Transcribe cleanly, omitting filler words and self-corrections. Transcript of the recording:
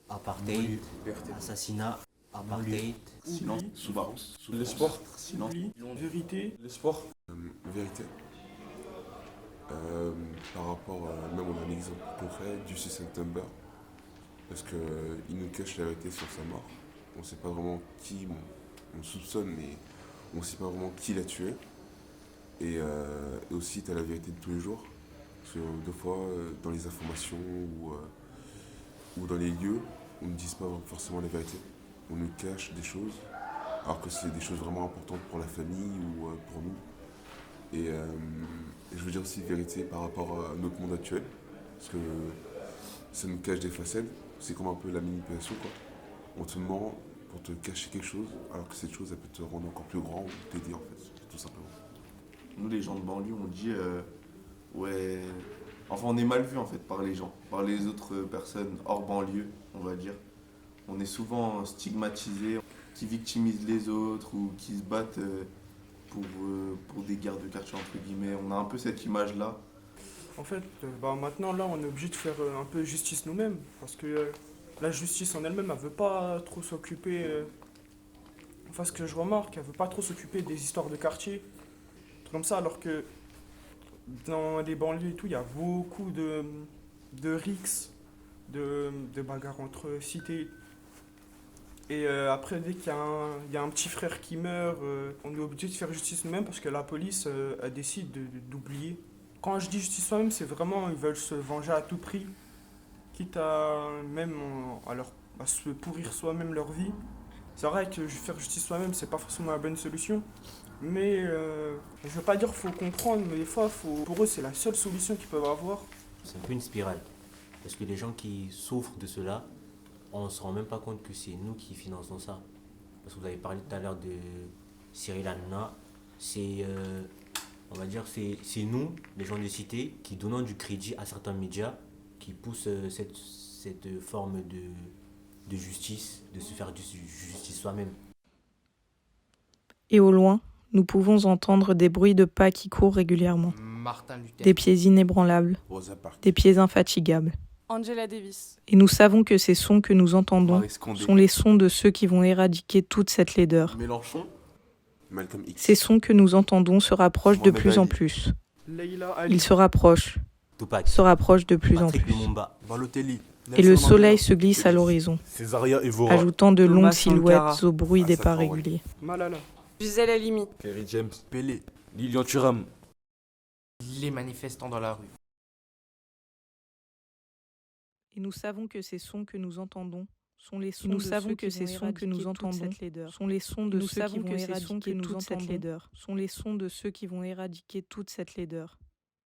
Apartheid, assassinat, apartheid, Silence, souffrance, L'espoir, silence, vérité, l'espoir. Vérité. Par rapport, même on a un exemple concret du 6 septembre, parce que il nous cache la vérité sur sa mort. On ne sait pas vraiment qui, on soupçonne, mais on ne sait pas vraiment qui l'a tué. Et aussi, tu as la vérité de tous les jours. Parce que deux fois, dans les informations ou dans les lieux, on ne dit pas forcément la vérité. On nous cache des choses, alors que c'est des choses vraiment importantes pour la famille ou pour nous. Et je veux dire aussi vérité par rapport à notre monde actuel, parce que ça nous cache des facettes, c'est comme un peu la manipulation quoi. On te ment pour te cacher quelque chose, alors que cette chose elle peut te rendre encore plus grand ou t'aider en fait, tout simplement. Nous, les gens de banlieue, on dit ouais. Enfin, on est mal vu en fait par les gens, par les autres personnes hors banlieue, on va dire. On est souvent stigmatisés, qui victimisent les autres ou qui se battent pour des guerres de quartier entre guillemets. On a un peu cette image-là. En fait, maintenant, là, on est obligé de faire un peu justice nous-mêmes. Parce que la justice en elle-même, elle veut pas trop s'occuper. Enfin, ce que je remarque, elle veut pas trop s'occuper des histoires de quartier. Trucs comme ça, alors que dans les banlieues et tout, il y a beaucoup de rixes, de bagarres entre cités. Et après, dès qu'il y a un petit frère qui meurt, on est obligé de faire justice nous-mêmes parce que la police, elle décide d'oublier. Quand je dis justice soi-même, c'est vraiment, ils veulent se venger à tout prix, quitte à même à se pourrir soi-même leur vie. C'est vrai que faire justice soi-même, c'est pas forcément la bonne solution. Mais je veux pas dire qu'il faut comprendre, mais des fois, pour eux, c'est la seule solution qu'ils peuvent avoir. c'est un peu une spirale. Parce que les gens qui souffrent de cela, on ne se rend même pas compte que c'est nous qui finançons ça. Parce que vous avez parlé tout à l'heure de Cyril Hanouna. On va dire, c'est nous, les gens de cité, qui donnons du crédit à certains médias, qui poussent cette forme de justice, de se faire justice soi-même. Et au loin, nous pouvons entendre des bruits de pas qui courent régulièrement. Martin Luther. Des pieds inébranlables, Rosa Parks. des pieds infatigables. Angela Davis. Et nous savons que ces sons que nous entendons Maurice Condé. sont les sons de ceux qui vont éradiquer toute cette laideur. Mélenchon. Malcolm X. Ces sons que nous entendons se rapprochent de Mohamed plus en Ali. plus. Leïla Ali. Ils se rapprochent, Tupac, se rapprochent de plus en Patrick plus. Lumumba, Balotelli. Et le soleil se glisse à l'horizon, Césaria Evora. ajoutant de Thomas longues Sankara. silhouettes au bruit des pas Sankara, ouais. réguliers. Malala. Gisèle Halimi. Kerry James. Pelé. Lilian Thuram. Les manifestants dans la rue. Et nous savons que ces sons que nous entendons sont les sons de ceux qui vont éradiquer toute cette laideur. Sont les sons de ceux qui vont éradiquer toute cette laideur. Sont les sons de ceux qui vont éradiquer toute cette laideur.